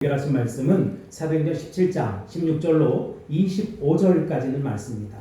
해결하신 말씀은 사도행전 17장 16절로 25절까지는 말씀입니다.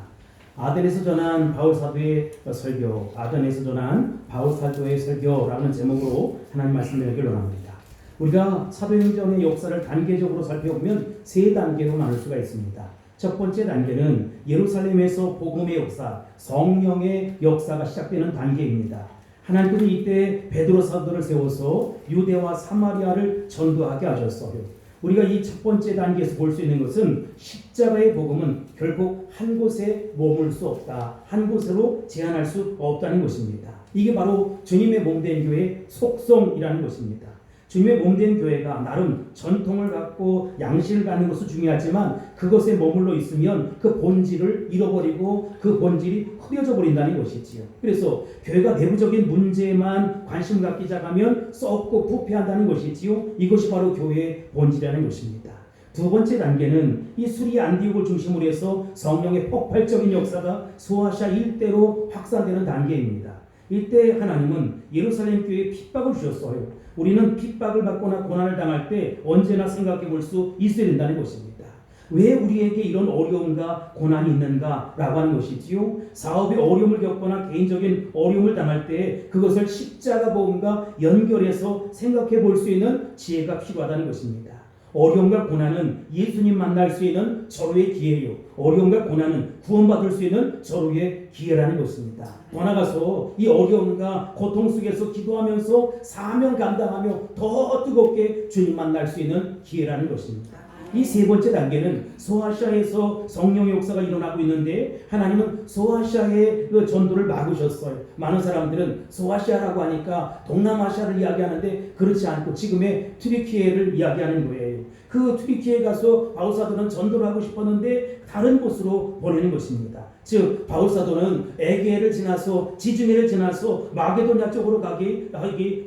아덴에서 전한 바울 사도의 설교, 아덴에서 전한 바울 사도의 설교라는 제목으로 하나님 말씀을 결론합니다. 우리가 사도행전의 역사를 단계적으로 살펴보면 세 단계로 나눌 수가 있습니다. 첫 번째 단계는 예루살렘에서 복음의 역사, 성령의 역사가 시작되는 단계입니다. 하나님께서 이때 베드로 사도를 세워서 유대와 사마리아를 전도하게 하셨어요. 우리가 이 첫 번째 단계에서 볼 수 있는 것은 십자가의 복음은 결국 한 곳에 머물 수 없다. 한 곳으로 제한할 수 없다는 것입니다. 이게 바로 주님의 몸된 교회의 속성이라는 것입니다. 주님의 몸된 교회가 나름 전통을 갖고 양식을 갖는 것은 중요하지만 그것에 머물러 있으면 그 본질을 잃어버리고 그 본질이 흐려져 버린다는 것이지요. 그래서 교회가 내부적인 문제에만 관심 갖기 시작하면 썩고 부패한다는 것이지요. 이것이 바로 교회의 본질이라는 것입니다. 두 번째 단계는 이 수리 안디옥을 중심으로 해서 성령의 폭발적인 역사가 소아시아 일대로 확산되는 단계입니다. 이때 하나님은 예루살렘 교회에 핍박을 주셨어요. 우리는 핍박을 받거나 고난을 당할 때 언제나 생각해 볼 수 있어야 된다는 것입니다. 왜 우리에게 이런 어려움과 고난이 있는가 라고 하는 것이지요. 사업의 어려움을 겪거나 개인적인 어려움을 당할 때 그것을 십자가 복음과 연결해서 생각해 볼 수 있는 지혜가 필요하다는 것입니다. 어려움과 고난은 예수님 만날 수 있는 절호의 기회요. 어려움과 고난은 구원받을 수 있는 절호의 기회라는 것입니다. 더 나아가서 이 어려움과 고통 속에서 기도하면서 사명 감당하며 더 뜨겁게 주님 만날 수 있는 기회라는 것입니다. 이 세 번째 단계는 소아시아에서 성령의 역사가 일어나고 있는데 하나님은 소아시아의 그 전도를 막으셨어요. 많은 사람들은 소아시아라고 하니까 동남아시아를 이야기하는데 그렇지 않고 지금의 튀르키예를 이야기하는 거예요. 그 튀르키예에 가서 바울 사도는 전도를 하고 싶었는데 다른 곳으로 보내는 것입니다. 즉 바울 사도는 에게를 지나서 지중해를 지나서 마게도냐 쪽으로 가기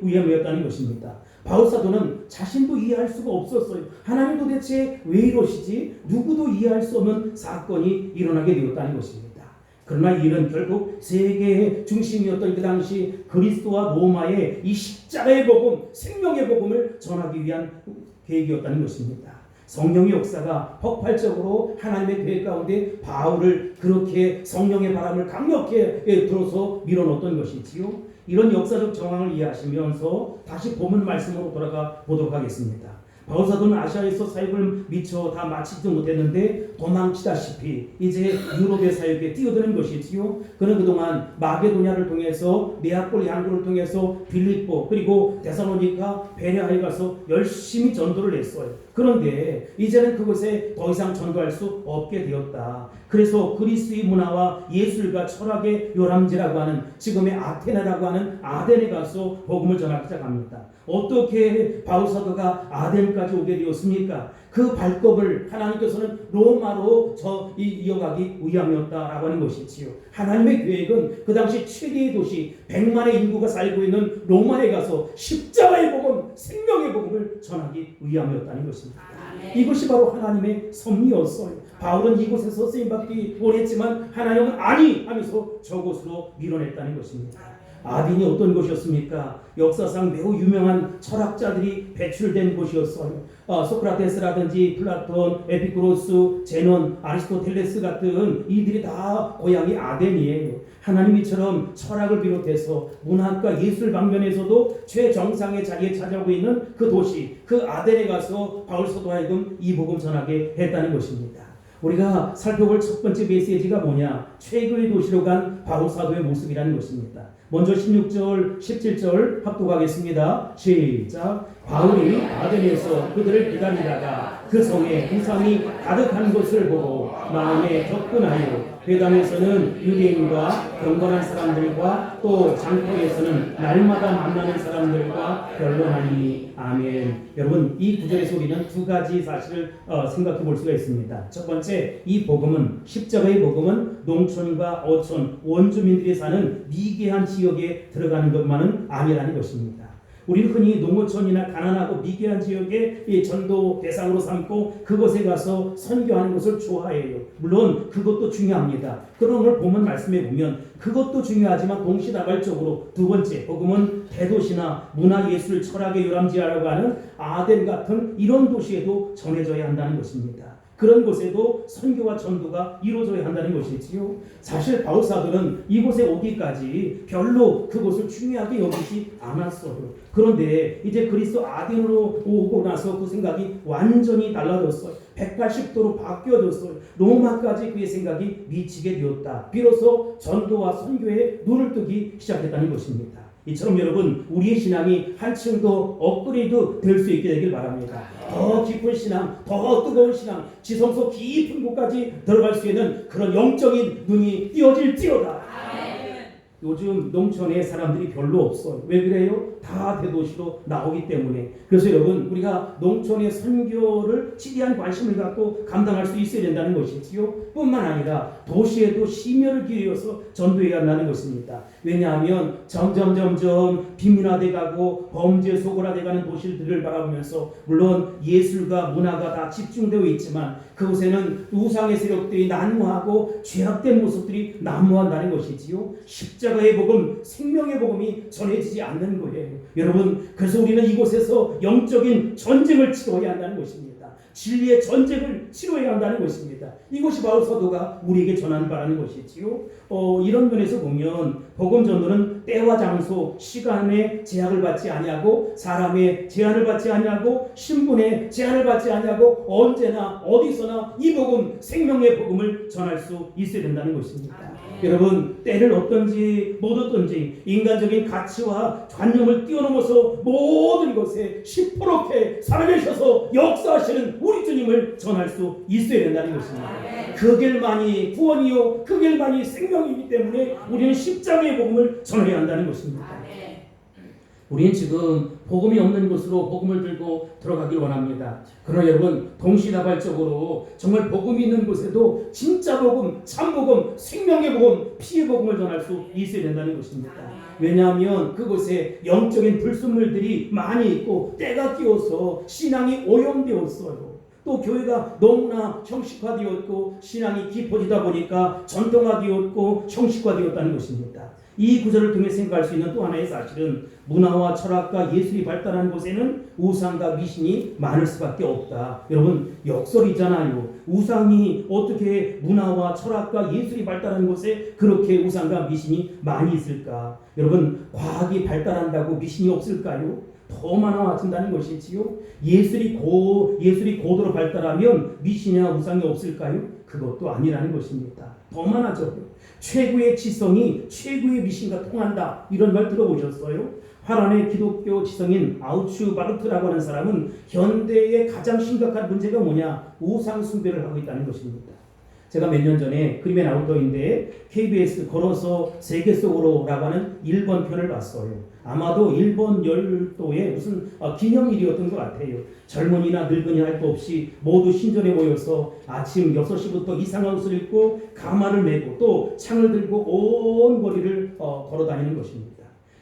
위함이었다는 것입니다. 바울 사도는 자신도 이해할 수가 없었어요. 하나님 도대체 왜 이러시지? 누구도 이해할 수 없는 사건이 일어나게 되었다는 것입니다. 그러나 이 일은 결국 세계의 중심이었던 그 당시 그리스도와 로마의 이 십자가의 복음, 생명의 복음을 전하기 위한 계획이었다는 것입니다. 성령의 역사가 폭발적으로 하나님의 계획 가운데 바울을 그렇게 성령의 바람을 강력히 불어서 밀어넣었던 것이지요. 이런 역사적 정황을 이해하시면서 다시 본문 말씀으로 돌아가 보도록 하겠습니다. 바울 사도는 아시아에서 사역을 미처 다 마치지도 못했는데 도망치다시피 이제 유럽의 사역에 뛰어드는 것이지요. 그는 그동안 마게도냐를 통해서 네아폴리 항구를 통해서 빌립보 그리고 데살로니가 베레아에 가서 열심히 전도를 했어요. 그런데 이제는 그곳에 더 이상 전도할 수 없게 되었다. 그래서 그리스의 문화와 예술과 철학의 요람지라고 하는 지금의 아테네라고 하는 아덴에 가서 복음을 전하기 시작합니다. 어떻게 바울 사도가 아덴까지 오게 되었습니까? 그 발걸음을 하나님께서는 로마로 이어가기 위함이었다라고 하는 것이지요. 하나님의 계획은 그 당시 최대의 도시 100만의 인구가 살고 있는 로마에 가서 십자가의 복음, 생명의 복음을 전하기 위함이었다는 것입니다. 이것이 바로 하나님의 섭리였어요. 바울은 이곳에서 쓰임받기 원했지만 하나님은 아니 하면서 저곳으로 밀어냈다는 것입니다. 아덴이 어떤 곳이었습니까? 역사상 매우 유명한 철학자들이 배출된 곳이었어요. 소크라테스라든지 플라톤, 에피쿠로스, 제논, 아리스토텔레스 같은 이들이 다 고향이 아덴이에요. 하나님이처럼 철학을 비롯해서 문학과 예술 방면에서도 최정상의 자리에 차지하고 있는 그 도시, 그 아덴에 가서 바울 사도 하여금 이 복음 전하게 했다는 것입니다. 우리가 살펴볼 첫 번째 메시지가 뭐냐? 최고의 도시로 간 바울 사도의 모습이라는 것입니다. 먼저 16절, 17절 합독하겠습니다. 시작. 바울이 아덴에서 그들을 기다리다가 그 성에 우상이 가득한 것을 보고 마음에 접근하여 회당에서는 유대인과 경건한 사람들과 또 장터에서는 날마다 만나는 사람들과 변론하니 아멘. 여러분 이 구절에서 우리는 두 가지 사실을 생각해 볼 수가 있습니다. 첫 번째, 이 복음은 십자가의 복음은 농촌과 어촌 원주민들이 사는 미개한 지역에 들어가는 것만은 아니라는 것입니다. 우리는 흔히 농어촌이나 가난하고 미개한 지역에 이 전도 대상으로 삼고 그곳에 가서 선교하는 것을 좋아해요. 물론 그것도 중요합니다. 그런 걸 보면 말씀해 보면 그것도 중요하지만 동시다발적으로 두 번째 복음은 대도시나 문화예술 철학의 유람지라고 하는 아덴 같은 이런 도시에도 전해져야 한다는 것입니다. 그런 곳에도 선교와 전도가 이루어져야 한다는 것이지요. 사실 바울 사도는 이곳에 오기까지 별로 그곳을 중요하게 여기지 않았어요. 그런데 이제 그리스도 아덴으로 오고 나서 그 생각이 완전히 달라졌어요. 180도로 바뀌어졌어요. 로마까지 그의 생각이 미치게 되었다. 비로소 전도와 선교에 눈을 뜨기 시작했다는 것입니다. 이처럼 여러분 우리의 신앙이 한층 더 업그레이드 될 수 있게 되길 바랍니다. 더 깊은 신앙, 더 뜨거운 신앙, 지성소 깊은 곳까지 들어갈 수 있는 그런 영적인 눈이 띄어질지어다. 요즘 농촌에 사람들이 별로 없어요. 왜 그래요? 다 대도시로 나오기 때문에. 그래서 여러분 우리가 농촌의 선교를 지대한 관심을 갖고 감당할 수 있어야 된다는 것이지요. 뿐만 아니라 도시에도 심혈을 기울여서 전도해야 한다는 것입니다. 왜냐하면 점점 비문화돼 가고 범죄 소굴화돼 가는 도시들을 바라보면서 물론 예술과 문화가 다 집중되어 있지만 그곳에는 우상의 세력들이 난무하고 죄악된 모습들이 난무한다는 것이지요. 십자가의 복음, 생명의 복음이 전해지지 않는 거예요. 여러분 그래서 우리는 이곳에서 영적인 전쟁을 치러야 한다는 것입니다. 진리의 전쟁을 치러야 한다는 것입니다. 이것이 바울 사도가 우리에게 전하는 바라는 것이지요. 이런 면에서 보면 복음 전도는 때와 장소, 시간의 제약을 받지 아니하고 사람의 제한을 받지 아니하고 신분의 제한을 받지 아니하고 언제나 어디서나 이 복음, 생명의 복음을 전할 수 있어야 된다는 것입니다. 여러분 때를 어떤지 못 어떤지 인간적인 가치와 관념을 뛰어넘어서 모든 것에 시퍼렇게 살아계셔서 역사하시는 우리 주님을 전할 수 있어야 된다는 것입니다. 그 길만이 구원이요 그 길만이 생명이기 때문에 우리는 십자가의 복음을 전해야 한다는 것입니다. 우리는 지금 복음이 없는 곳으로 복음을 들고 들어가길 원합니다. 그러나 여러분 동시다발적으로 정말 복음이 있는 곳에도 진짜 복음, 참 복음, 생명의 복음, 피의 복음을 전할 수 있어야 된다는 것입니다. 왜냐하면 그곳에 영적인 불순물들이 많이 있고 때가 끼어서 신앙이 오염되었어요. 또 교회가 너무나 형식화되었고 신앙이 깊어지다 보니까 전통화되었고 형식화되었다는 것입니다. 이 구절을 통해 생각할 수 있는 또 하나의 사실은 문화와 철학과 예술이 발달한 곳에는 우상과 미신이 많을 수밖에 없다. 여러분 역설이잖아요. 우상이 어떻게 문화와 철학과 예술이 발달한 곳에 그렇게 우상과 미신이 많이 있을까? 여러분 과학이 발달한다고 미신이 없을까요? 더 많아진다는 것이지요. 예술이 고도로 발달하면 미신이나 우상이 없을까요? 그것도 아니라는 것입니다. 더 많아져요. 최고의 지성이 최고의 미신과 통한다. 이런 말 들어보셨어요? 화란의 기독교 지성인 아우추바르트라고 하는 사람은 현대의 가장 심각한 문제가 뭐냐? 우상 숭배를 하고 있다는 것입니다. 제가 몇 년 전에 그림의 아웃도어인데 KBS 걸어서 세계 속으로라고 하는 일본 편을 봤어요. 아마도 일본 열도의 무슨 기념일이었던 것 같아요. 젊은이나 늙은이 할 것 없이 모두 신전에 모여서 아침 6시부터 이상한 옷을 입고 가마를 메고 또 창을 들고 온 거리를 걸어다니는 것입니다.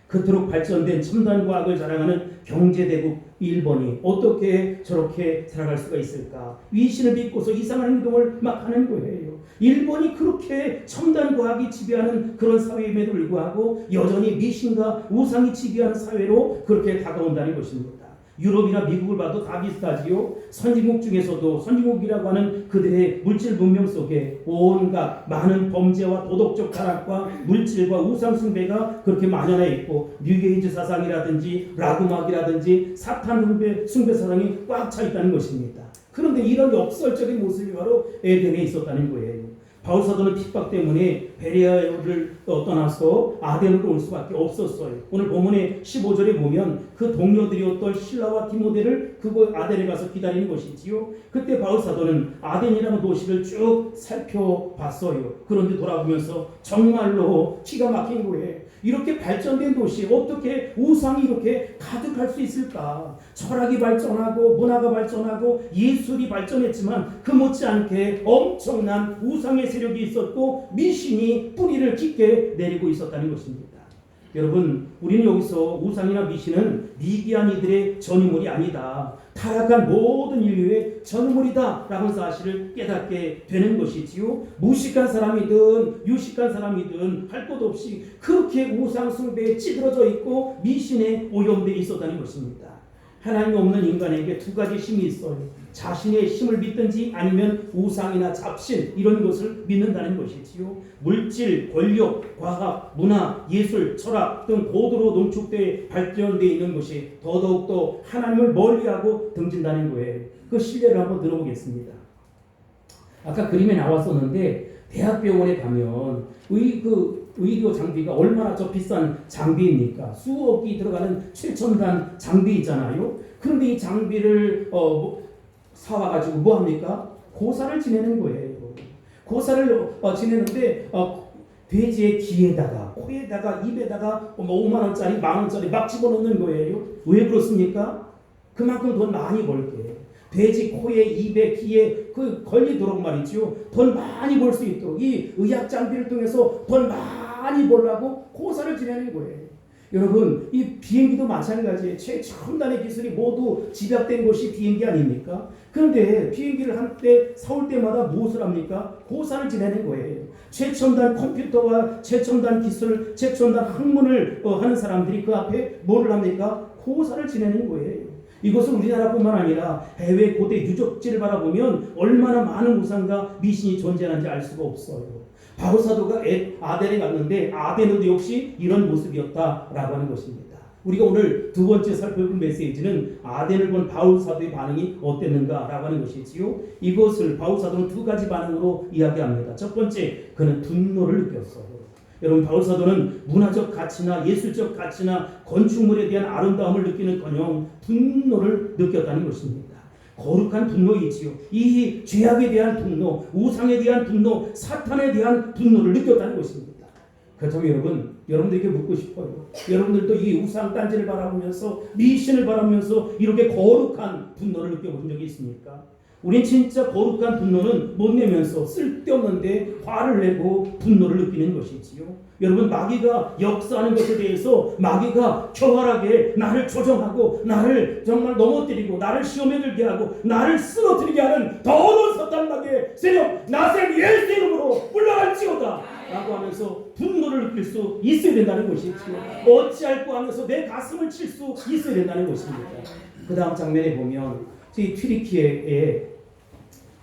그토록 발전된 첨단 과학을 자랑하는 경제대국 일본이 어떻게 저렇게 살아갈 수가 있을까? 위신을 믿고서 이상한 행동을 막 하는 거예요. 일본이 그렇게 첨단 과학이 지배하는 그런 사회임에도 불구하고 여전히 미신과 우상이 지배하는 사회로 그렇게 다가온다는 것입니다. 유럽이나 미국을 봐도 다 비슷하지요. 선진국 중에서도 선진국이라고 하는 그들의 물질 문명 속에 온갖 많은 범죄와 도덕적 타락과 물질과 우상 숭배가 그렇게 만연해 있고 뉴에이지 사상이라든지 락음악이라든지 사탄 숭배 사상이 꽉 차 있다는 것입니다. 그런데 이런 역설적인 모습이 바로 에덴에 있었다는 거예요. 바울 사도는 핍박 때문에 베레아를 떠나서 아덴으로 올 수밖에 없었어요. 오늘 본문의 15절에 보면 그 동료들이었던 실라와 디모데를 그곳 아덴에 가서 기다리는 것이지요. 그때 바울 사도는 아덴이라는 도시를 쭉 살펴봤어요. 그런데 돌아보면서 정말로 기가 막힌 거예요. 이렇게 발전된 도시 어떻게 우상이 이렇게 가득할 수 있을까? 철학이 발전하고 문화가 발전하고 예술이 발전했지만 그 못지않게 엄청난 우상의 세력이 있었고 미신이 뿌리를 깊게 내리고 있었다는 것입니다. 여러분, 우리는 여기서 우상이나 미신은 미개한 이들의 전유물이 아니다, 타락한 모든 인류의 전유물이다 라는 사실을 깨닫게 되는 것이지요. 무식한 사람이든 유식한 사람이든 할 것 없이 그렇게 우상 숭배에 찌들어져 있고 미신에 오염되어 있었다는 것입니다. 하나님 없는 인간에게 두 가지 힘이 있어요. 자신의 힘을 믿든지 아니면 우상이나 잡신 이런 것을 믿는다는 것이지요. 물질, 권력, 과학, 문화, 예술, 철학 등 고도로 농축되어 발전되어 있는 것이 더더욱더 하나님을 멀리하고 등진다는 거예요. 그 신뢰를 한번 들어보겠습니다. 아까 그림에 나왔었는데 대학병원에 가면 의료 장비가 얼마나 저 비싼 장비입니까? 수억이 들어가는 최첨단 장비 있잖아요. 그런데 이 장비를 사와가지고 뭐 합니까? 고사를 지내는 거예요. 고사를 지내는데 돼지의 귀에다가, 코에다가, 입에다가 5만 원짜리, 만 원짜리 막 집어넣는 거예요. 왜 그렇습니까? 그만큼 돈 많이 벌게. 돼지 코에, 입에, 귀에 그 걸리도록 말이죠. 돈 많이 벌 수 있도록 이 의학 장비를 통해서 돈 많이 벌라고 고사를 지내는 거예요. 여러분, 이 비행기도 마찬가지예요. 최첨단의 기술이 모두 집약된 것이 비행기 아닙니까? 그런데 비행기를 한때 사올 때마다 무엇을 합니까? 고사를 지내는 거예요. 최첨단 컴퓨터와 최첨단 기술, 최첨단 학문을 하는 사람들이 그 앞에 뭐를 합니까? 고사를 지내는 거예요. 이것은 우리나라뿐만 아니라 해외 고대 유적지를 바라보면 얼마나 많은 우상과 미신이 존재하는지 알 수가 없어요. 바울 사도가 아덴에 갔는데 아덴도 역시 이런 모습이었다라고 하는 것입니다. 우리가 오늘 두 번째 살펴볼 메시지는 아덴을 본 바울 사도의 반응이 어땠는가라고 하는 것이지요. 이것을 바울 사도는 두 가지 반응으로 이야기합니다. 첫 번째, 그는 분노를 느꼈어요. 여러분, 바울 사도는 문화적 가치나 예술적 가치나 건축물에 대한 아름다움을 느끼는커녕 분노를 느꼈다는 것입니다. 거룩한 분노이지요. 이 죄악에 대한 분노, 우상에 대한 분노, 사탄에 대한 분노를 느꼈다는 것입니다. 그렇다면 여러분들에게 묻고 싶어요. 여러분들도 이 우상 딴지를 바라보면서 미신을 바라보면서 이렇게 거룩한 분노를 느껴본 적이 있습니까? 우린 진짜 거룩한 분노는 못 내면서 쓸데없는데 화를 내고 분노를 느끼는 것이지요. 여러분, 마귀가 역사하는 것에 대해서 마귀가 교활하게 나를 조정하고 나를 정말 넘어뜨리고 나를 시험에 들게 하고 나를 쓰러뜨리게 하는 더러운 사탄 마귀의 세력 나생 예수 이름으로 물러갈지어다 라고 하면서 분노를 느낄 수 있어야 된다는 것이지요. 어찌할꼬 하면서 내 가슴을 칠 수 있어야 된다는 것입니다. 그 다음 장면에 보면 이 튀르키예에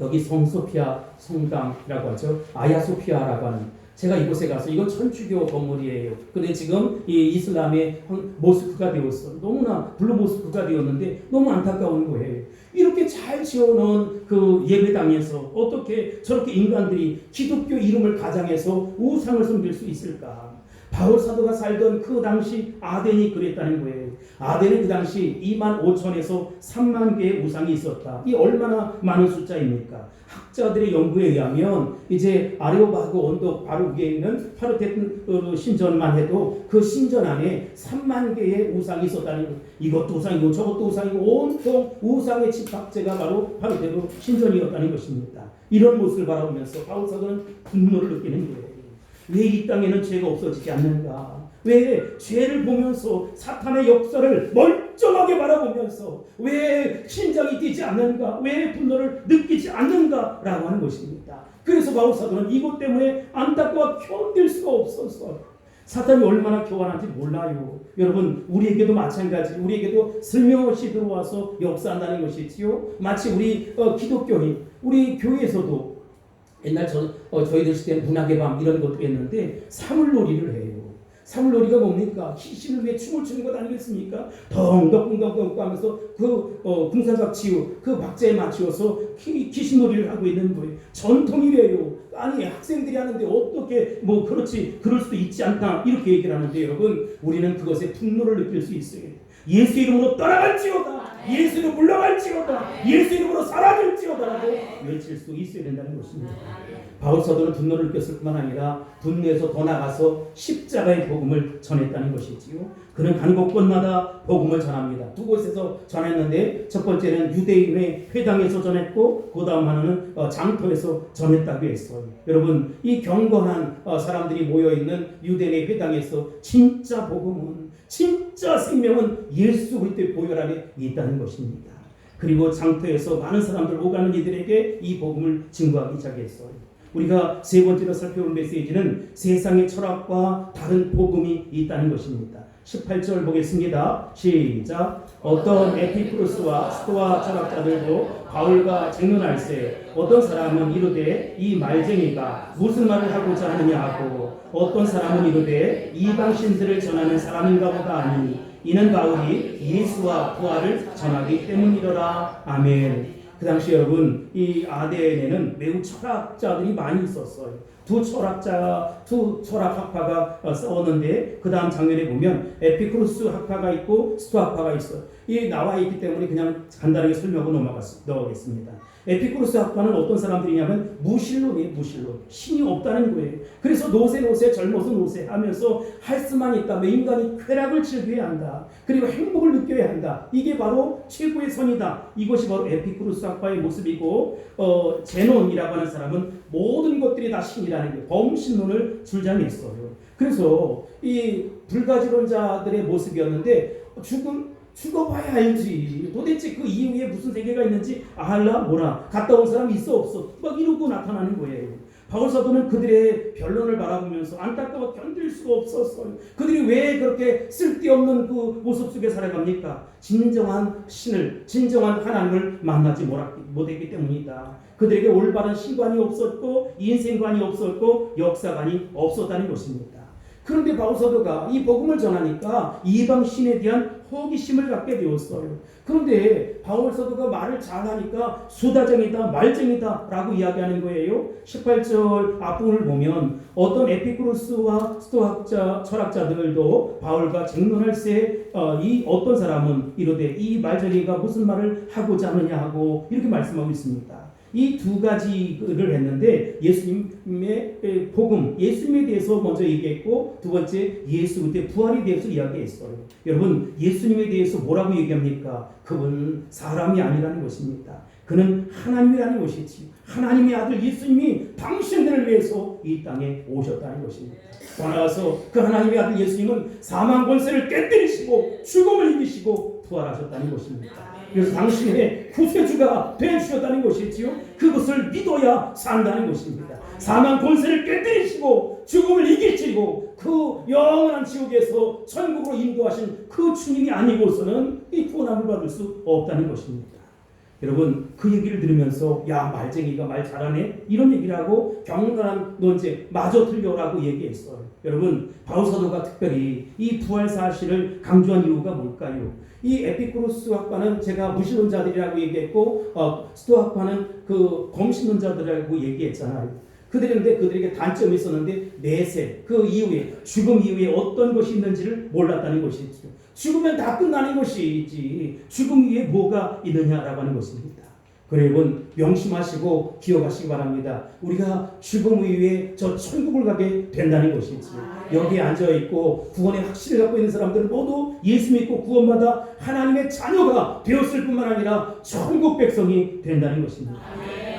여기 성소피아 성당이라고 하죠. 아야소피아라고 하는, 제가 이곳에 가서 이건 천주교 건물이에요. 근데 지금 이 이슬람의 모스크가 되었어. 너무나 블루 모스크가 되었는데 너무 안타까운 거예요. 이렇게 잘 지어놓은 그 예배당에서 어떻게 저렇게 인간들이 기독교 이름을 가장해서 우상을 섬길 수 있을까? 바울 사도가 살던 그 당시 아덴이 그랬다는 거예요. 아덴은 그 당시 2만 5천에서 3만 개의 우상이 있었다. 이 얼마나 많은 숫자입니까? 학자들의 연구에 의하면 이제 아레오바그 언덕 바로 위에 있는 파르테논 신전만 해도 그 신전 안에 3만 개의 우상이 있었다는 거예요. 이것도 우상이고 저것도 우상이고 온통 우상의 집합제가 바로 파르테논 신전이었다는 것입니다. 이런 모습을 바라보면서 바울 사도는 분노를 느끼는 거예요. 왜 이 땅에는 죄가 없어지지 않는가? 왜 죄를 보면서 사탄의 역사를 멀쩡하게 바라보면서 왜 심장이 뛰지 않는가? 왜 분노를 느끼지 않는가? 라고 하는 것입니다. 그래서 바울 사도는 이것 때문에 안타까워 견딜 수가 없었어요. 사탄이 얼마나 교활한지 몰라요. 여러분, 우리에게도 마찬가지. 우리에게도 슬며시 들어와서 역사한다는 것이지요. 마치 우리 기독교인, 우리 교회에서도 옛날 저희들 시대에 문학의 밤 이런 것도 했는데 사물놀이를 해요. 사물놀이가 뭡니까? 귀신을 위해 춤을 추는 것 아니겠습니까? 덩덕덩덕 하면서 그 궁상각치유 그 박자에 맞추어서 귀신놀이를 하고 있는 거예요. 전통이래요. 아니, 학생들이 하는데 어떻게 그렇지, 그럴 수도 있지 않다 이렇게 얘기를 하는데, 여러분, 우리는 그것에 분노를 느낄 수 있어요. 예수 이름으로 떠나갈지어다. 예수 이름으로 물러갈지어다, 예수 이름으로 사라질지어다라고 외칠 수 있어야 된다는 것입니다. 바울 사도는 분노를 느꼈을 뿐만 아니라 분노에서 더 나가서 십자가의 복음을 전했다는 것이지요. 그는 간 곳곳마다 복음을 전합니다. 두 곳에서 전했는데 첫 번째는 유대인의 회당에서 전했고 그 다음 하나는 장터에서 전했다고 했어요. 여러분, 이 경건한 사람들이 모여있는 유대인의 회당에서 진짜 복음은, 진짜 생명은 예수 그리스도의 보혈 안에 있다는 것입니다. 그리고 장터에서 많은 사람들 오가는 이들에게 이 복음을 증거하기 시작했어요. 우리가 세 번째로 살펴볼 메시지는 세상의 철학과 다른 복음이 있다는 것입니다. 18절 보겠습니다. 시작. 어떤 에피쿠로스와 스토아 철학자들도 바울과 쟁론할세 어떤 사람은 이르되 이 말쟁이가 무슨 말을 하고자 하느냐 하고 어떤 사람은 이르되 이방 신들을 전하는 사람인가 보다 하니 이는 바울이 예수와 부활을 전하기 때문이더라. 아멘. 그 당시 여러분, 이 아덴에는 매우 철학자들이 많이 있었어요. 두 철학 학파가 싸웠는데 그 다음 장면에 보면 에피쿠로스 학파가 있고 스토아 학파가 있어요. 이 나와 있기 때문에 그냥 간단하게 설명하고 넘어가겠습니다. 에피쿠로스 학파는 어떤 사람들이냐면 무신론이에요. 무신론. 신이 없다는 거예요. 그래서 노세 젊어서 노세 하면서 할 수만 있다면 인간이 쾌락을 즐겨야 한다. 그리고 행복을 느껴야 한다. 이게 바로 최고의 선이다. 이것이 바로 에피쿠로스 학파의 모습이고 제논이라고 하는 사람은 모든 것들이 다 신이라는 거예요. 범신론을 주장했어요. 그래서 이 불가지론자들의 모습이었는데 죽어봐야 알지. 도대체 그 이후에 무슨 세계가 있는지 알라 뭐라. 갔다 온 사람이 있어 없어. 막 이러고 나타나는 거예요. 바울 사도는 그들의 변론을 바라보면서 안타까워 견딜 수가 없었어요. 그들이 왜 그렇게 쓸데없는 그 모습 속에 살아갑니까? 진정한 신을, 진정한 하나님을 만나지 못했기 때문이다. 그들에게 올바른 신관이 없었고 인생관이 없었고 역사관이 없었다는 것입니다. 그런데 바울 사도가 이 복음을 전하니까 이방 신에 대한 호기심을 갖게 되었어요. 그런데 바울 사도가 말을 잘하니까 수다쟁이다, 말쟁이다 라고 이야기하는 거예요. 18절 앞부분을 보면 어떤 에피쿠로스와 스토아 철학자들도 바울과 쟁론할세 이 어떤 사람은 이르되 이 말쟁이가 무슨 말을 하고자 하느냐 하고 이렇게 말씀하고 있습니다. 이 두 가지를 했는데 예수님의 복음, 예수님에 대해서 먼저 얘기했고 두 번째 예수 그때 부활에 대해서 이야기했어요. 여러분, 예수님에 대해서 뭐라고 얘기합니까? 그분은 사람이 아니라는 것입니다. 그는 하나님이라는 것이지. 하나님의 아들 예수님이 당신들을 위해서 이 땅에 오셨다는 것입니다. 더 나아가서 그 하나님의 아들 예수님은 사망 권세를 깨뜨리시고 죽음을 이기시고 부활하셨다는 것입니다. 그래서 당신의 구세주가 되주셨다는 것이지요. 그것을 믿어야 산다는 것입니다. 사망 권세를 깨뜨리시고 죽음을 이기시고 그 영원한 지옥에서 천국으로 인도하신 그 주님이 아니고서는 이 구원함을 받을 수 없다는 것입니다. 여러분, 그 얘기를 들으면서 야, 말쟁이가 말 잘하네 이런 얘기를 하고 경건한 논쟁 마저 틀려라고 얘기했어요. 여러분, 바울 사도가 특별히 이 부활 사실을 강조한 이유가 뭘까요? 이 에피쿠로스 학파는 제가 무신론자들이라고 얘기했고 스토아 학파는 그 범신론자들이라고 얘기했잖아요. 그들에게 단점이 있었는데 내세, 그 이후에 죽음 이후에 어떤 것이 있는지를 몰랐다는 것이죠. 죽으면 다 끝나는 것이지 죽음 위에 뭐가 있느냐라고 하는 것입니다. 여러분, 명심하시고 기억하시기 바랍니다. 우리가 죽음 이후에 저 천국을 가게 된다는 것이지. 여기에 앉아있고 구원의 확신을 갖고 있는 사람들은 모두 예수 믿고 구원받아 하나님의 자녀가 되었을 뿐만 아니라 천국 백성이 된다는 것입니다.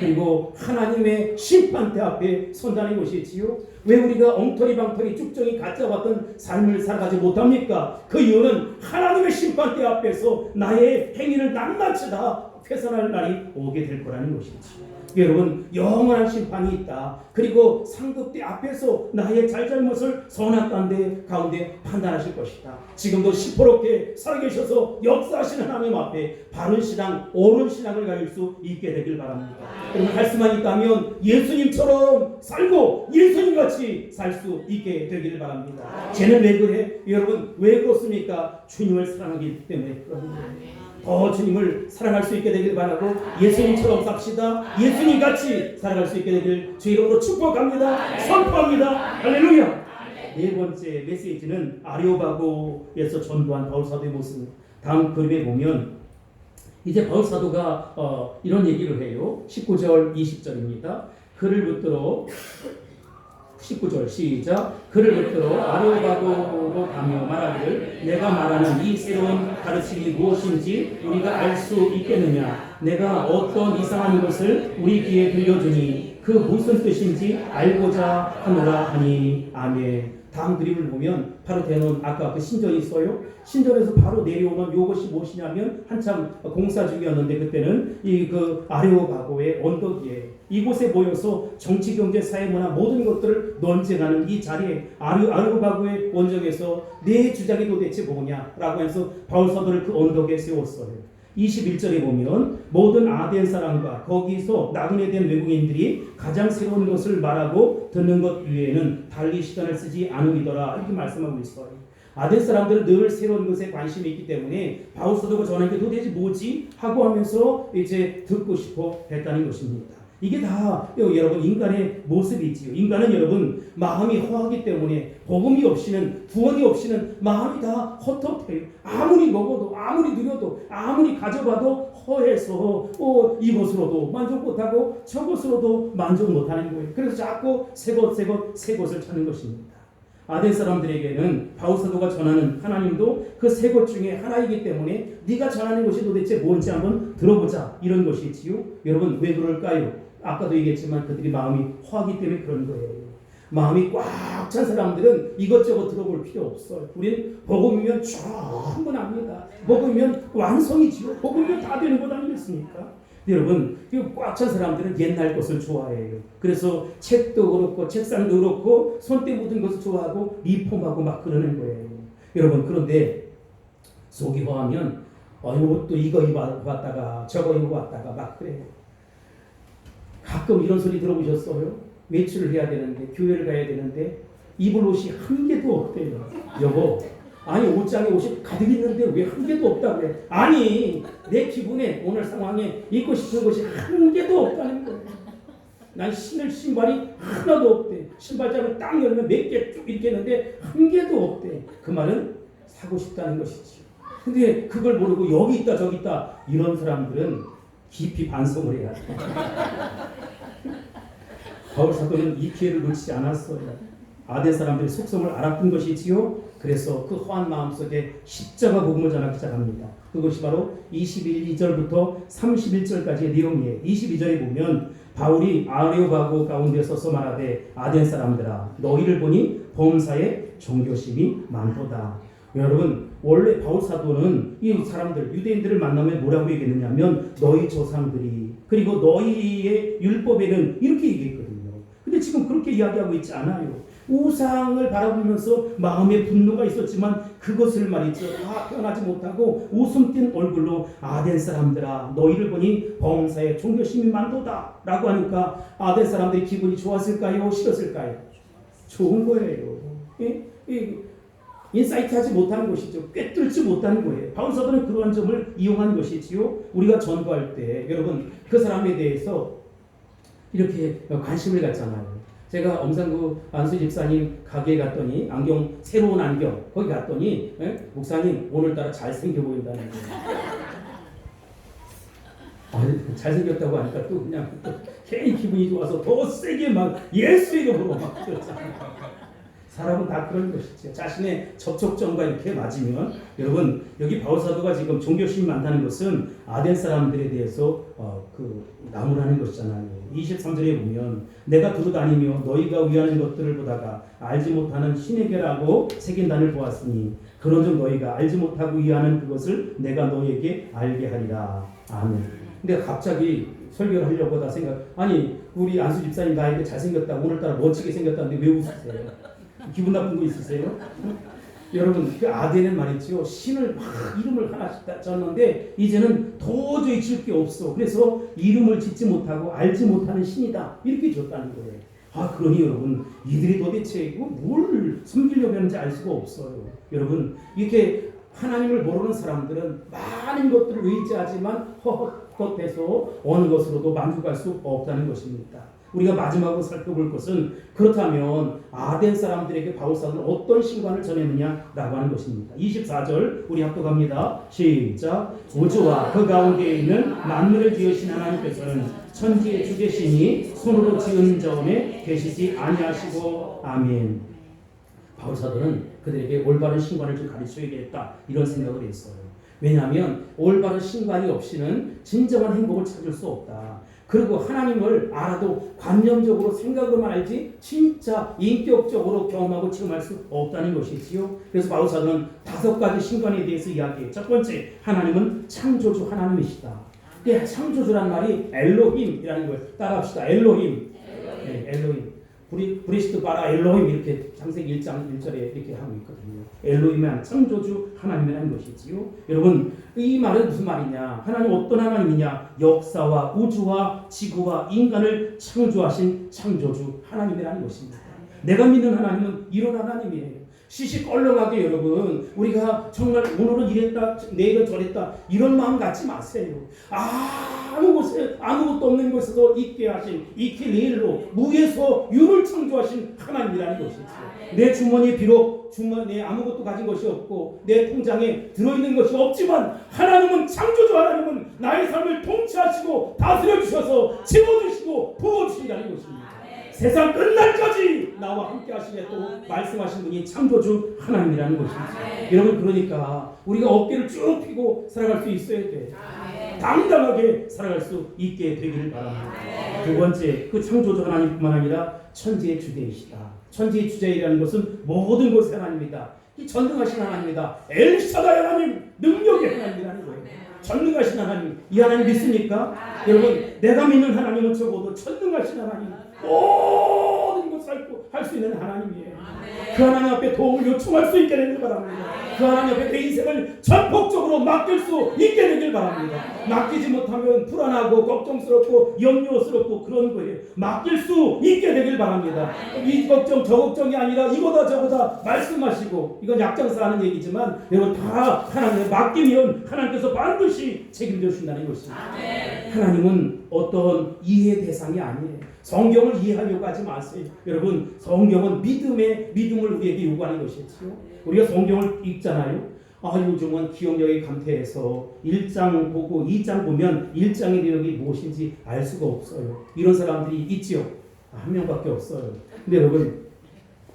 그리고 하나님의 심판대 앞에 선다는 것이지요. 왜 우리가 엉터리 방터리 쭉정이 가짜 같은 삶을 살아가지 못합니까? 그 이유는 하나님의 심판대 앞에서 나의 행위를 낱낱이 다 회선할 날이 오게 될 거라는 것이지. 여러분, 영원한 심판이 있다. 그리고 상급대 앞에서 나의 잘잘못을 선악간대 가운데 판단하실 것이다. 지금도 시퍼렇게 살아계셔서 역사하시는 하나님 앞에 바른 신앙, 옳은 신앙을 가질 수 있게 되길 바랍니다. 여러분, 할 수만 있다면 예수님처럼 살고 예수님같이 살 수 있게 되기를 바랍니다. 쟤는 왜 그래? 여러분, 왜 그렇습니까? 주님을 사랑하기 때문에 그런 거예요. 더 주님을 사랑할 수 있게 되길 바라고 예수님처럼 삽시다. 예수님같이 살아갈 수 있게 되길 주 이름으로 축복합니다. 선포합니다. 할렐루야. 네 번째 메시지는 아레오바고에서 전도한 바울 사도의 모습. 다음 그림에 보면 이제 바울 사도가 이런 얘기를 해요. 19절 20절입니다. 그를 붙들어 19절 시작. 그를 붙들어 아레오바고로 가며 말하기를 내가 말하는 이 새로운 가르침이 무엇인지 우리가 알 수 있겠느냐. 내가 어떤 이상한 것을 우리 귀에 들려주니 그 무슨 뜻인지 알고자 하노라 하니. 아멘. 다음 그림을 보면 바로 대놓은 아까 그 신전이 있어요. 신전에서 바로 내려오면 이것이 무엇이냐면 한참 공사 중이었는데 그때는 이 그 아레오바고의 언덕에 이곳에 모여서 정치, 경제, 사회, 문화 모든 것들을 논쟁하는 이 자리에 아레오바고의 원정에서 내 주장이 도대체 뭐냐라고 해서 바울 사도를 그 언덕에 세웠어요. 21절에 보면 모든 아덴 사람과 거기서 나그네 된 외국인들이 가장 새로운 것을 말하고 듣는 것 외에는 달리 시간을 쓰지 않으리더라 이렇게 말씀하고 있어요. 아덴 사람들은 늘 새로운 것에 관심이 있기 때문에 바울 사도가 전한 게 도대체 뭐지 하고 하면서 이제 듣고 싶어 했다는 것입니다. 이게 다 여러분 인간의 모습이지요. 인간은 여러분 마음이 허하기 때문에 복음이 없이는 구원이 없이는 마음이 다 헛헛해요. 아무리 먹어도 아무리 누려도 아무리 가져봐도 허해서 이것으로도 만족 못하고 저것으로도 만족 못하는 거예요. 그래서 자꾸 새 것을 찾는 것입니다. 아덴 사람들에게는 바울 사도가 전하는 하나님도 그 새 것 중에 하나이기 때문에 네가 전하는 것이 도대체 뭔지 한번 들어보자 이런 것이지요. 여러분 왜 그럴까요? 아까도 얘기했지만 그들이 마음이 허하기 때문에 그런 거예요. 마음이 꽉 찬 사람들은 이것저것 들어볼 필요 없어요. 우리는 복음이면 충분합니다. 복음이면 완성이지요. 복음이면 다 되는 것 아니겠습니까? 여러분 꽉 찬 사람들은 옛날 것을 좋아해요. 그래서 책도 그렇고 책상도 그렇고 손때 묻은 것을 좋아하고 리폼하고 막 그러는 거예요. 여러분 그런데 속이 허하면 또 이거 입어봤다가 저거 입어봤다가 막 그래요. 가끔 이런 소리 들어보셨어요? 외출을 해야 되는데 교회를 가야 되는데 입을 옷이 한 개도 없대요. 여보 아니 옷장에 옷이 가득 있는데 왜 한 개도 없다고 그래? 아니 내 기분에 오늘 상황에 입고 싶은 것이 한 개도 없다는 거예요. 난 신을 신발이 하나도 없대. 신발장을 딱 열면 몇 개 쭉 이렇게 했는데 한 개도 없대. 그 말은 사고 싶다는 것이죠. 근데 그걸 모르고 여기 있다 저기 있다 이런 사람들은 깊이 반성을 해야 돼. 바울 사도는 이 기회를 놓치지 않았어요. 아덴 사람들의 속성을 알았던 것이지요. 그래서 그 허한 마음속에 십자가 복음을 전하기 시작합니다. 그것이 바로 21절부터 31절까지의 내용이에요. 22절에 보면 바울이 아레오바고 가운데 서서 말하되 아덴 사람들아 너희를 보니 범사에 종교심이 많도다. 여러분 원래 바울 사도는 이 사람들 유대인들을 만나면 뭐라고 얘기했느냐면 너희 조상들이 그리고 너희의 율법에는 이렇게 얘기했거든요. 근데 지금 그렇게 이야기하고 있지 않아요. 우상을 바라보면서 마음에 분노가 있었지만 그것을 말이죠 다 표현하지 못하고 웃음 띤 얼굴로 아덴 사람들아 너희를 보니 범사에 종교심이 많도다 라고 하니까 아덴 사람들이 기분이 좋았을까요? 싫었을까요? 좋은 거예요. 인사이트하지 못하는 것이죠. 꿰뚫지 못하는 거예요. 바울 사도는 그러한 점을 이용한 것이지요. 우리가 전도할 때 여러분 그 사람에 대해서 이렇게 관심을 갖잖아요. 제가 엄상구 안수 집사님 가게에 갔더니 새로운 안경 거기 갔더니 목사님 오늘따라 잘생겨 보인다는 거예요. 잘생겼다고 하니까 또 그냥 괜히 기분이 좋아서 더 세게 막 예수 이름으로 막 그랬잖아요. 사람은 다 그런 것이죠. 자신의 접촉점과 이렇게 맞으면 여러분 여기 바울 사도가 지금 종교심이 많다는 것은 아덴 사람들에 대해서 나무라는 것이잖아요. 23절에 보면 내가 두루 다니며 너희가 위하는 것들을 보다가 알지 못하는 신에게라고 새긴단을 보았으니 그런즉 너희가 알지 못하고 위하는 그것을 내가 너희에게 알게 하리라. 아멘. 근데 갑자기 설교를 하려고 하다 아니 우리 안수 집사님 나에게 잘생겼다 오늘따라 멋지게 생겼다는데 왜 웃으세요? 기분 나쁜 거 있으세요? 여러분 그 아덴은 말이죠 신을 막 이름을 하나씩 졌는데 이제는 도저히 질 게 없어. 그래서 이름을 짓지 못하고 알지 못하는 신이다 이렇게 줬다는 거예요. 그러니 여러분 이들이 도대체 뭘 숨기려고 하는지 알 수가 없어요. 여러분 이렇게 하나님을 모르는 사람들은 많은 것들을 의지하지만 헛헛해서 어느 것으로도 만족할 수 없다는 것입니다. 우리가 마지막으로 살펴볼 것은 그렇다면 아덴 사람들에게 바울 사도는 어떤 신관을 전했느냐라고 하는 것입니다. 24절 우리 합독합니다. 시작. 우주와 그 가운데 있는 만물을 지으신 하나님께서는 천지의 주계시니 손으로 지은 점에 계시지 아니하시고 아멘. 바울 사도는 그들에게 올바른 신관을 좀 가르쳐야겠다 이런 생각을 했어요. 왜냐하면 올바른 신관이 없이는 진정한 행복을 찾을 수 없다. 그리고 하나님을 알아도 관념적으로 생각으로만 알지 진짜 인격적으로 경험하고 체험할 수 없다는 것이지요. 그래서 바울 사도는 5가지 신관에 대해서 이야기해요. 첫 번째, 하나님은 창조주 하나님이시다. 창조주란 말이 엘로힘이라는 거예요. 따라합시다. 엘로힘. 네, 엘로힘. 브리시트 바라 엘로힘 이렇게 창세기 1장 1절에 이렇게 하고 있거든요. 엘로힘은 창조주 하나님이라는 것이지요. 여러분 이 말은 무슨 말이냐? 하나님 어떤 하나님이냐? 역사와 우주와 지구와 인간을 창조하신 창조주 하나님이라는 것입니다. 내가 믿는 하나님은 이런 하나님이에요. 시시껄렁하게 여러분 우리가 정말 오늘은 이랬다 내일은 저랬다 이런 마음 갖지 마세요. 아무것도 없는 곳에서 있게 하신 이케레일로 무에서 유를 창조하신 하나님이라는 것이죠. 내 주머니에 비록 주머니에 아무것도 가진 것이 없고 내 통장에 들어있는 것이 없지만 하나님은 창조주 하나님은 나의 삶을 통치하시고 다스려 주셔서 채워주시고 부어주신다는 것입니다. 세상 끝날까지 나와 함께 하시겠다고 말씀하신 분이 창조주 하나님이라는 것입니다. 여러분 그러니까 우리가 어깨를 쭉 펴고 살아갈 수 있어야 돼. 당당하게 살아갈 수 있게 되기를 바랍니다. 두 번째, 그 창조주 하나님뿐만 아니라 천지의 주제이시다. 천지의 주제이라는 것은 모든 것의 하나님이다. 이 전능하신 하나님이다. 엘샤다이 하나님, 능력의 하나님이라는 거예요. 전능하신 하나님, 이 하나님 믿습니까? 여러분, 내가 믿는 하나님은 적어도 전능하신 하나님, 모든 것을 할 수 있는 하나님이에요. 그 하나님 앞에 도움을 요청할 수 있게 되길 바랍니다. 그 하나님 앞에 내 인생을 전폭적으로 맡길 수 있게 되길 바랍니다. 맡기지 못하면 불안하고 걱정스럽고 염려스럽고 그런 거예요. 맡길 수 있게 되길 바랍니다. 이 걱정 저 걱정이 아니라 이거다 저거다 말씀하시고, 이건 약장사 하는 얘기지만 여러분 다 하나님에 맡기면 하나님께서 반드시 책임져 주신다는 것입니다. 하나님은 어떤 이해 대상이 아니에요. 성경을 이해하려고 하지 마세요. 여러분 성경은 믿음을 우리에게 요구하는 것이지요. 우리가 성경을 읽잖아요. 요즘은 기억력이 감퇴해서 1장 보고 2장 보면 1장의 내용이 무엇인지 알 수가 없어요. 이런 사람들이 있지요. 한 명밖에 없어요. 근데 여러분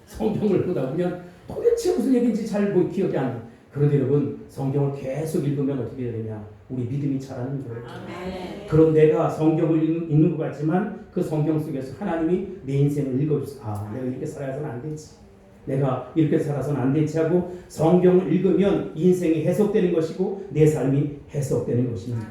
성경을 보다 보면 도대체 무슨 얘기인지 잘 기억이 안 나요. 그런데 여러분 성경을 계속 읽으면 어떻게 되느냐? 우리 믿음이 자라는 거예요. 그런 내가 성경을 읽는 것 같지만 그 성경 속에서 하나님이 내 인생을 읽어주세요. 내가 이렇게 살아서는 안 되지. 내가 이렇게 살아서는 안 되지 하고 성경을 읽으면 인생이 해석되는 것이고 내 삶이 해석되는 것입니다.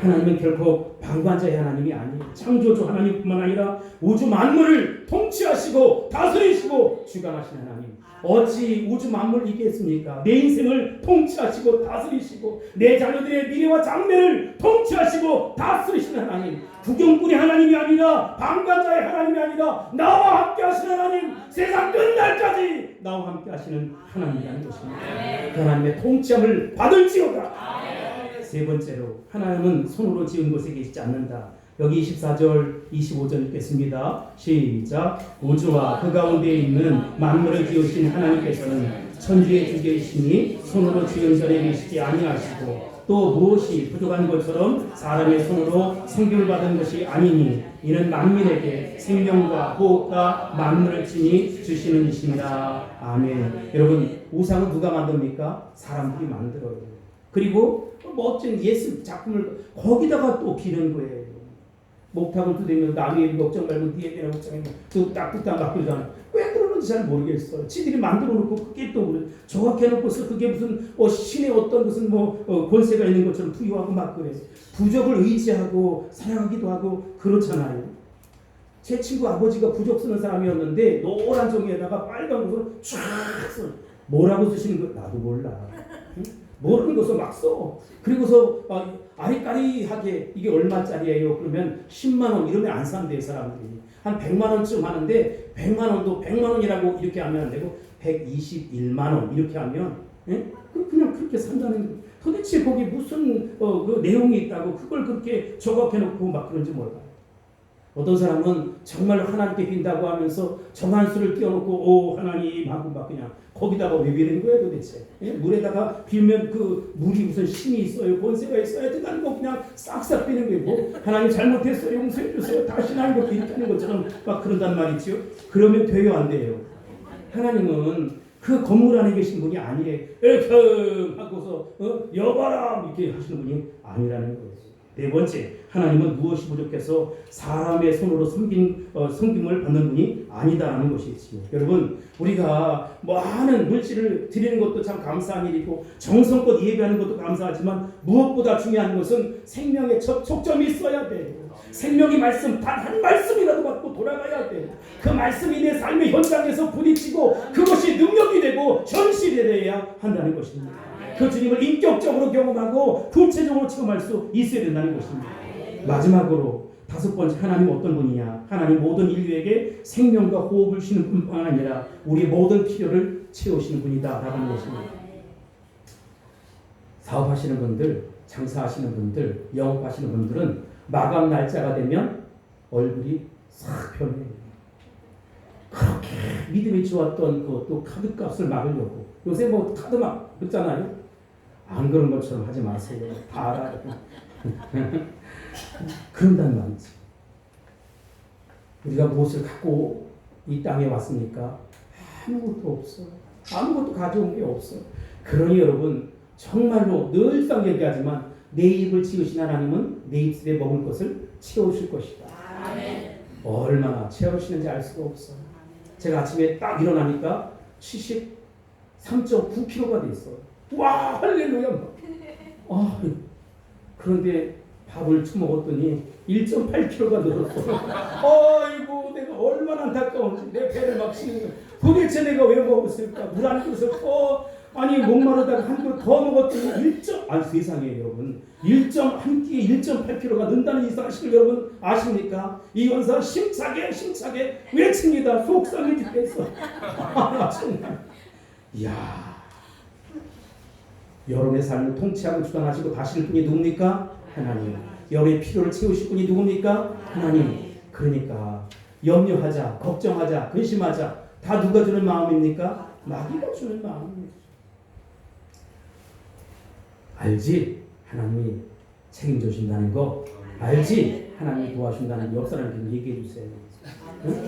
하나님은 결코 방관자의 하나님이 아니에요. 창조주 하나님뿐만 아니라 우주 만물을 통치하시고 다스리시고 주관하시는 하나님. 어찌 우주 만물을 이기겠습니까? 내 인생을 통치하시고 다스리시고 내 자녀들의 미래와 장래를 통치하시고 다스리시는 하나님. 구경꾼의 하나님이 아니라 방관자의 하나님이 아니라 나와 함께 하시는 하나님. 세상 끝날까지 나와 함께 하시는 하나님이라는 것입니다. 그 하나님의 통치함을 받을지어다. 세 번째로 하나님은 손으로 지은 곳에 계시지 않는다. 여기 24절 25절 읽겠습니다. 시작. 우주와 그 가운데 있는 만물을 지으신 하나님께서는 천지의 주계이시니 손으로 지은 전에 계시지 아니하시고 또 무엇이 부족한 것처럼 사람의 손으로 생육을 받은 것이 아니니 이는 만민에게 생명과 호흡과 만물을 친히 주시는 이십니다. 아멘. 여러분 우상은 누가 만듭니까? 사람들이 만들어요. 그리고 멋진 예술 작품을 거기다가 또 비는 거예요. 목탁을 두드리면 남의 일 걱정 말고 네 얘기나 걱정해. 뚝딱뚝딱 맡기잖아요. 왜 그러는지 잘 모르겠어요. 지들이 만들어 놓고 그게 또 그래. 정확해 놓고서 그게 무슨 신의 어떤 무슨 권세가 있는 것처럼 부유하고 막 그래. 부족을 의지하고 살아가기도 하고 그렇잖아요. 제 친구 아버지가 부족 쓰는 사람이었는데 노란 종이에다가 빨간 것으로 쫙 써. 뭐라고 쓰시는 거 나도 몰라. 응? 모르는 것을 막 써. 그리고서 아리까리하게 이게 얼마짜리예요? 그러면 10만 원 이러면 안 산대요 사람들이. 한 100만 원쯤 하는데 100만 원도 100만 원이라고 이렇게 하면 안 되고 121만 원 이렇게 하면 그냥 그렇게 산다는 거예요. 도대체 거기 무슨 그 내용이 있다고 그걸 그렇게 조각해 놓고 막 그런지 몰라요. 어떤 사람은 정말 하나님께 빈다고 하면서 정한수를 띄워놓고 오 하나님 하고 막 그냥 거기다가 왜 비는 거야 도대체? 예? 물에다가 빌면 그 물이 무슨 힘이 있어요, 권세가 있어야 된다는 거 그냥 싹싹 비는 거예요. 뭐 하나님 잘못했어요, 용서해 주세요, 다시 하나님께 이렇게 하는 것처럼 막 그런단 말이지요. 그러면 돼요, 안 돼요? 하나님은 그 건물 안에 계신 분이 아니래. 에휴 하고서 여봐라 이렇게 하시는 분이 아니라는 거예요. 네 번째, 하나님은 무엇이 부족해서 사람의 손으로 섬김을 받는 분이 아니다라는 것이지요. 여러분, 우리가 많은 물질을 드리는 것도 참 감사한 일이고 정성껏 예배하는 것도 감사하지만 무엇보다 중요한 것은 생명의 촉점이 있어야 돼요. 생명의 말씀 단 한 말씀이라도 받고 돌아가야 돼요. 그 말씀이 내 삶의 현장에서 부딪히고 그것이 능력이 되고 현실이 되어야 한다는 것입니다. 그 주님을 인격적으로 경험하고 구체적으로 체험할 수 있어야 된다는 것입니다. 마지막으로 다섯 번째, 하나님 어떤 분이냐? 하나님 모든 인류에게 생명과 호흡을 주시는 분뿐 아니라 우리 모든 필요를 채우시는 분이다 라는 것입니다. 사업하시는 분들, 장사하시는 분들, 영업하시는 분들은 마감 날짜가 되면 얼굴이 싹 변해요. 그렇게 믿음이 좋았던 또 카드값을 막으려고 요새 뭐 카드 막 그렇잖아요. 안 그런 것처럼 하지 마세요. 다 알아요. 그런단 말이지. 우리가 무엇을 갖고 이 땅에 왔습니까? 아무것도 없어. 아무것도 가져온 게 없어. 그러니 여러분 정말로 늘상 얘기하지만 내 입을 지으신 하나님은 내 입술에 먹을 것을 채우실 것이다. 아멘. 얼마나 채우시는지 알 수가 없어. 제가 아침에 딱 일어나니까 73.9kg가 돼 있어요. 와 할렐루야. 그런데 밥을 처먹었더니 1.8kg가 늘었어. 아이고 내가 얼마나 안타까운지 내 배를 막 치는 거야. 도대체 내가 왜 먹었을까? 물 한 그릇을 아니 목마르다가 한 그릇 더 먹었더니 세상에 여러분 한 끼에 1.8kg가 는다는 이 사실을 여러분 아십니까? 이 원사 심차게 외칩니다. 속상해 죽겠어. 정말 이야, 여러분의 삶을 통치하고 주관하시고 다스릴 분이 누굽니까? 하나님. 여러분의 필요를 채우실 분이 누굽니까? 하나님. 그러니까 염려하자, 걱정하자, 근심하자 다 누가 주는 마음입니까? 마귀가 주는 마음입니다. 알지? 하나님이 책임져 주신다는 거 알지? 하나님이 도와준다는 거 옆 사람한테 얘기해 주세요. 응?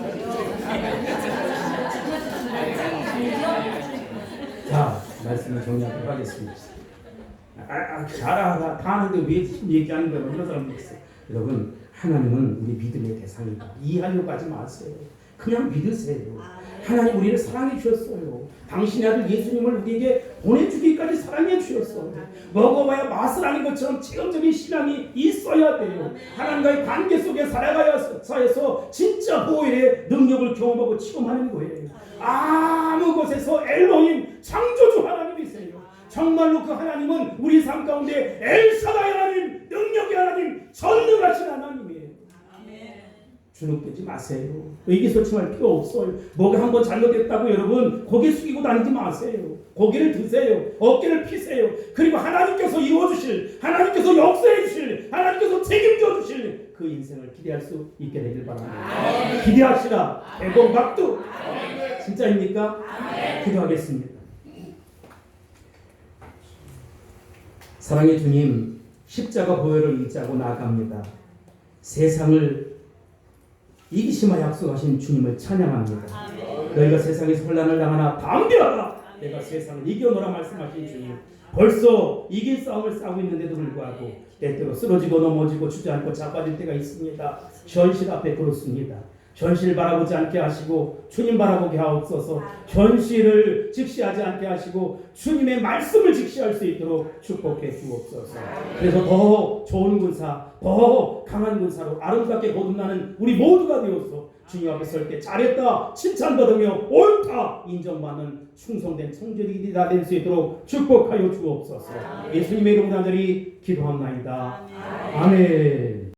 자, 말씀을 정리하도록 하겠습니다. 다 아는데 왜 얘기하는 거야? 이런 사람도 있어요. 여러분, 하나님은 우리 믿음의 대상이다. 이해하려고 하지 마세요. 그냥 믿으세요. 하나님 우리를 사랑해 주셨어요. 당신의 아들 예수님을 우리에게 보내주기까지 사랑해 주셨어요. 먹어봐야 맛을 아는 것처럼 체험적인 신앙이 있어야 돼요. 하나님과의 관계 속에 살아가서 진짜 보혈의 능력을 경험하고 체험하는 거예요. 아무 곳에서 엘로힘 창조주 하나님이세요. 정말로 그 하나님은 우리 삶 가운데 엘사다이 하나님, 능력의 하나님, 전능하신 하나님이에요. 주눅들지 마세요. 의기소침할 필요 없어요. 뭐가 한번 잘못됐다고 여러분 고개 숙이고 다니지 마세요. 고개를 드세요. 어깨를 피세요. 그리고 하나님께서 이루어주실, 하나님께서 역사해주실, 하나님께서 책임져주실 그 인생을 기대할 수 있게 되길 바랍니다. 기대하시라. 대본 박두. 진짜입니까? 기도하겠습니다. 사랑의 주님, 십자가 보혈을 의지하고 나아갑니다. 세상을 이기심하 약속하신 주님을 찬양합니다. 너희가 세상에서 혼란을 당하나 담대하라. 내가 세상을 이겨노라 말씀하신 주님. 벌써 이긴 싸움을 싸우고 있는데도 불구하고 때때로 쓰러지고 넘어지고 주저앉고 자빠질 때가 있습니다. 현실 앞에 그렇습니다. 현실 바라보지 않게 하시고 주님 바라보게 하옵소서. 현실을 직시하지 않게 하시고 주님의 말씀을 직시할 수 있도록 축복해 주옵소서. 그래서 더 좋은 군사, 더 강한 군사로 아름답게 거듭나는 우리 모두가 되어서 주님 앞에 설 때 잘했다 칭찬받으며 옳다 인정받는 충성된 청결이 다 될 수 있도록 축복하여 주옵소서. 예수님의 이름으로 간절히 기도합나이다. 아멘.